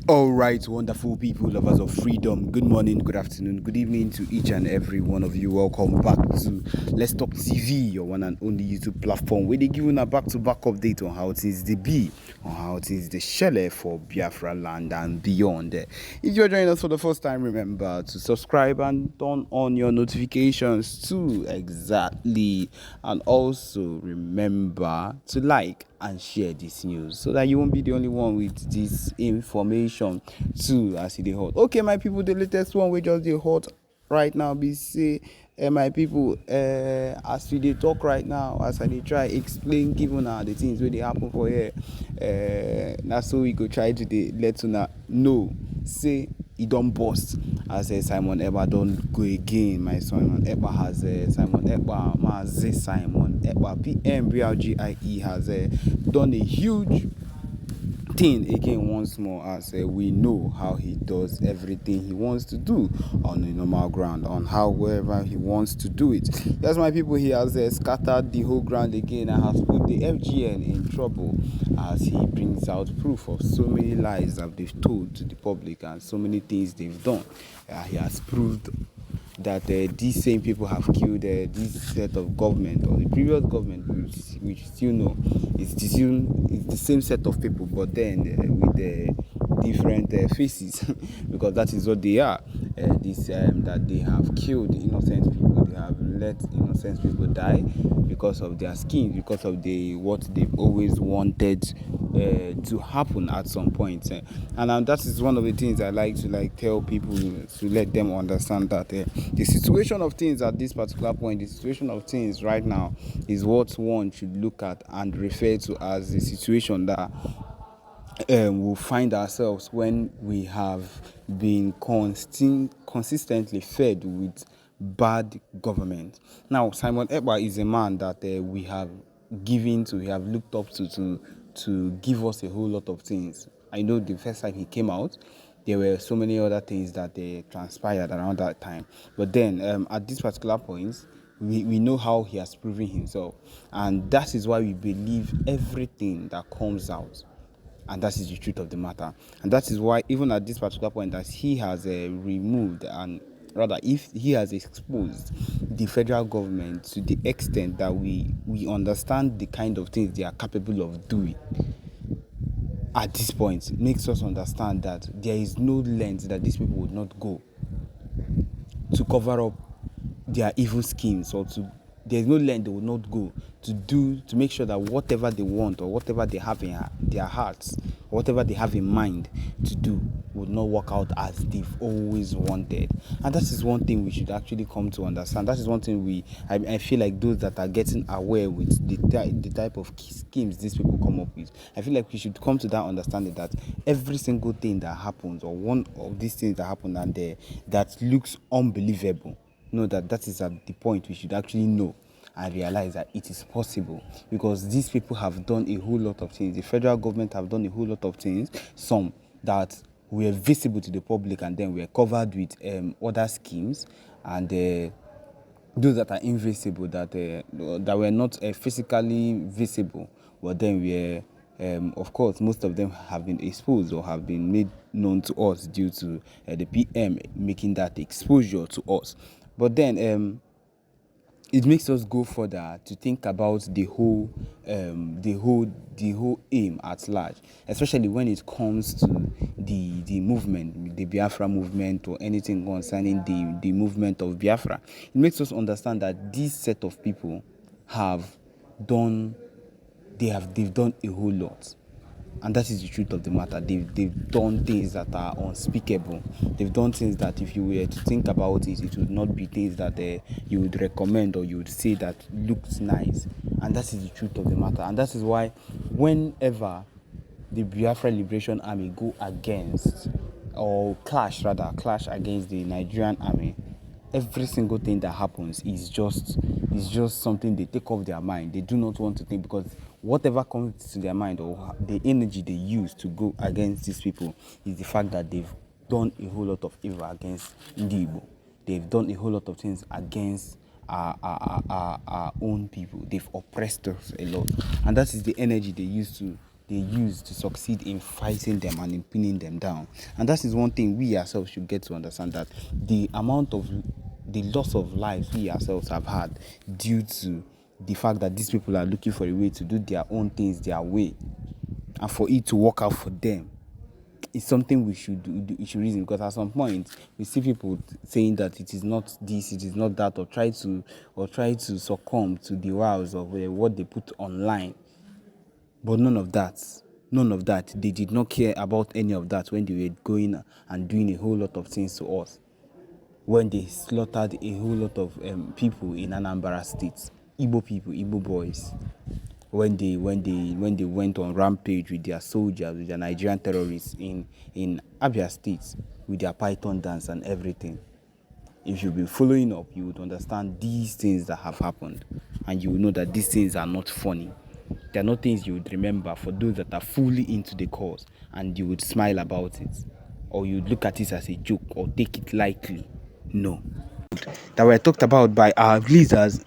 All right, wonderful people, lovers of freedom. Good morning, good afternoon, good evening to each and every one of you. Welcome back to Let's Talk TV, your one and only YouTube platform, where they give you a back-to-back update on how it is the be, on how it is the shelle for Biafra land and beyond. If you're joining us for the first time, remember to subscribe and turn on your notifications too. Exactly, and also remember to like and share this news so that you won't be the only one with this information too as it dey hot. Okay, my people, the latest one we just dey hot right now be say my people, as we dey talk right now, as I dey try explain give una the things wey dey happen for here, na so we go try to dey let una know say e don burst as Simon Ekpa don go again. My Simon Ekpa has Simon Ekpa, Mazi Simon Ekpa PM BRGIE has done a huge thing again once more, as we know how he does everything he wants to do on a normal ground, on however he wants to do it. Yes, my people, he has scattered the whole ground again and has put the FGN in trouble as he brings out proof of so many lies that they've told to the public and so many things they've done. He has proved that these same people have killed this set of government, or the previous government, which still know it's the same set of people, but then with different faces because that is what they are. That they have killed innocent people, they have let innocent people die because of their skin, because of what they've always wanted to happen at some point. And that is one of the things I like to tell people, to let them understand that the situation of things at this particular point, the situation of things right now, is what one should look at and refer to as the situation that we'll find ourselves when we have been consistently fed with bad government. Now, Simon Ekpa is a man that we have looked up to give us a whole lot of things. I know the first time he came out, there were so many other things that transpired around that time. But then, at this particular point, we know how he has proven himself. And that is why we believe everything that comes out. And that is the truth of the matter. And that is why, even at this particular point, that he has removed, and rather, if he has exposed the federal government to the extent that we understand the kind of things they are capable of doing at this point, makes us understand that there is no length that these people would not go to cover up their evil schemes, or there's no length they will not go to make sure that whatever they want, or whatever they have in their hearts, or whatever they have in mind to do, would not work out as they've always wanted. And that is one thing we should actually come to understand. That is one thing I feel like those that are getting aware with the type of schemes these people come up with, I feel like we should come to that understanding that every single thing that happens, or one of these things that happen and that looks unbelievable, know that is at the point we should actually know and realize that it is possible, because these people have done a whole lot of things. The federal government have done a whole lot of things, some that were visible to the public and then were covered with other schemes, and those that are invisible, that were not physically visible, but then were of course, most of them have been exposed or have been made known to us due to the PM making that exposure to us. But then it makes us go further to think about the whole aim at large, especially when it comes to the movement, the Biafra movement, or anything concerning the movement of Biafra. It makes us understand that this set of people they've done a whole lot. And that is the truth of the matter. They've done things that are unspeakable. They've done things that if you were to think about it, it would not be things that you would recommend, or you would say that looks nice. And that is the truth of the matter. And that is why whenever the Biafra Liberation Army go against, or clash against the Nigerian army, every single thing that happens is just something they take off their mind. They do not want to think, because whatever comes to their mind, or the energy they use to go against these people, is the fact that they've done a whole lot of evil against Igbo. They've done a whole lot of things against our own people. They've oppressed us a lot, and that is the energy they use to they use to succeed in fighting them and in pinning them down. And that is one thing we ourselves should get to understand, that the loss of lives we ourselves have had due to the fact that these people are looking for a way to do their own things their way, and for it to work out for them, it's something we should reason. Because at some point we see people saying that it is not this, it is not that, or try to succumb to the wiles of what they put online. But none of that, they did not care about any of that when they were going and doing a whole lot of things to us, when they slaughtered a whole lot of people in Anambra State, Igbo people, Igbo boys, when they went on rampage with their soldiers, with their Nigerian terrorists in Abia State, with their python dance and everything. If you've been following up, you would understand these things that have happened, and you will know that these things are not funny. They are not things you would remember for those that are fully into the cause, and you would smile about it, or you'd look at it as a joke or take it lightly. No. That were talked about by our leaders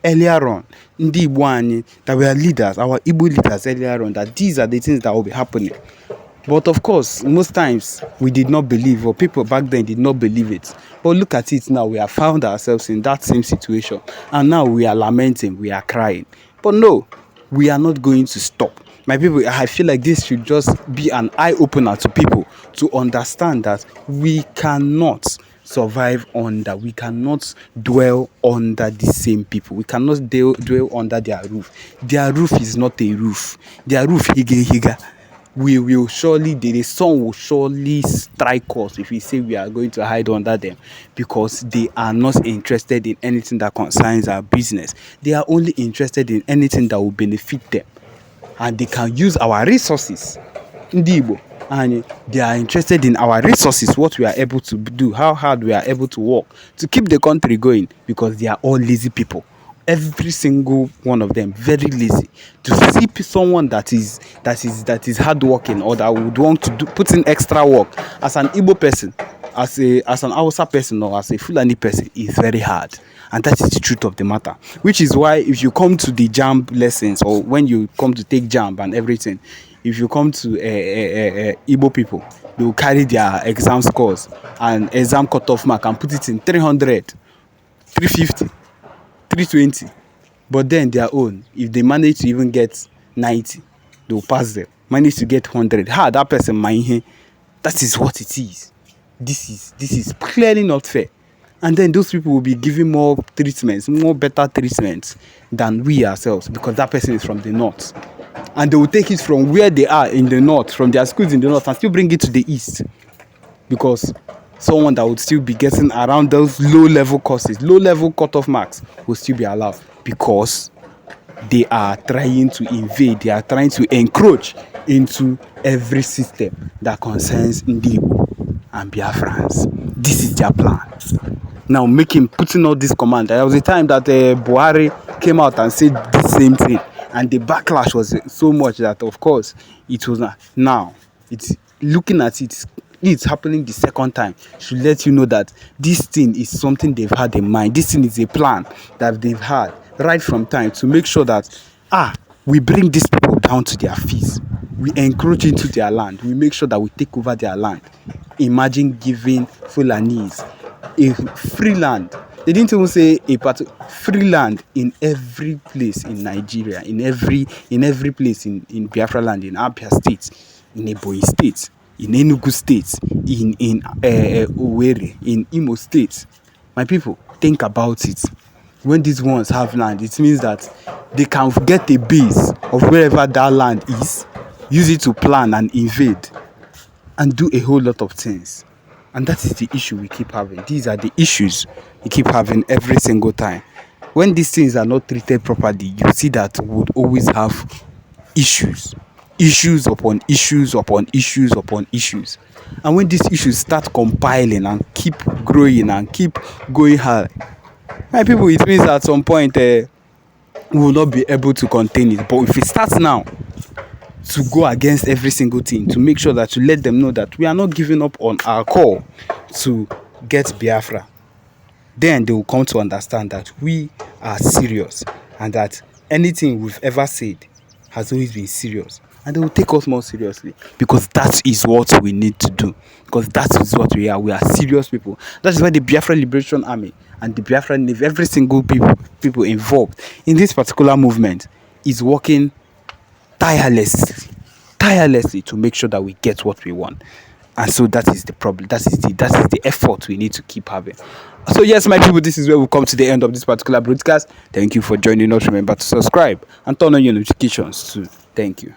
earlier on, Ndi Igbo that were leaders, our Igbo leaders earlier on, that these are the things that will be happening. But of course, most times we did not believe, or people back then did not believe it. But look at it now, we have found ourselves in that same situation, and now we are lamenting, we are crying. But no, we are not going to stop. My people, I feel like this should just be an eye-opener to people to understand that we cannot survive under, we cannot dwell under the same people. We cannot dwell under their roof. Their roof is not a roof. Their roof, higa. We will surely, the sun will surely strike us if we say we are going to hide under them, because they are not interested in anything that concerns our business. They are only interested in anything that will benefit them, and they can use our resources, Ndibo, and they are interested in our resources, what we are able to do, how hard we are able to work to keep the country going, because they are all lazy people. Every single one of them very lazy. To see someone that is hardworking, or that would want to put in extra work as an Igbo person, as an Hausa person, or as a Fulani person, is very hard. And that is the truth of the matter. Which is why if you come to the JAMB lessons, or when you come to take JAMB and everything, if you come to Igbo people, they will carry their exam scores and exam cutoff mark and put it in 300, 350. 320, but then their own, if they manage to even get 90, they will pass them. Manage to get 100, that person might. That is what it is. This is clearly not fair. And then those people will be giving more better treatments than we ourselves, because that person is from the north, and they will take it from where they are in the north, from their schools in the north, and still bring it to the east, because someone that would still be getting around those low-level courses, low-level cutoff marks, will still be allowed, because they are trying to invade, they are trying to encroach into every system that concerns Ndibo and Biafrans. This is their plan. Now, putting all this command. There was a time that Buhari came out and said the same thing, and the backlash was so much that, of course, it was not. Now, it's looking at it. It's happening the second time, should let you know that this thing is something they've had in mind. This thing is a plan that they've had right from time, to make sure that we bring these people down to their feet, we encroach into their land, we make sure that we take over their land. Imagine giving Fulanese a free land. They didn't even say free land in every place in Nigeria, in every place in Biafra land, in Abia State, in Ebonyi State, in Enugu State, in Owerri, in Imo State. My people, think about it. When these ones have land, it means that they can get a base of wherever that land is, use it to plan and invade, and do a whole lot of things. And that is the issue we keep having. These are the issues we keep having every single time. When these things are not treated properly, you see that we would always have issues. Issues upon issues upon issues upon issues. And when these issues start compiling and keep growing and keep going high, my people, it means at some point we will not be able to contain it. But if it starts now, to go against every single thing, to make sure that, to let them know that we are not giving up on our call to get Biafra, then they will come to understand that we are serious, and that anything we've ever said has always been serious, and they will take us more seriously, because that is what we need to do, because that is what we are. We are serious people. That is why the Biafra Liberation Army and the Biafran Navy, every single people involved in this particular movement is working tirelessly to make sure that we get what we want. And so that is the problem. That is the effort we need to keep having. So yes, my people, this is where we come to the end of this particular broadcast. Thank you for joining us. Remember to subscribe and turn on your notifications too. Thank you.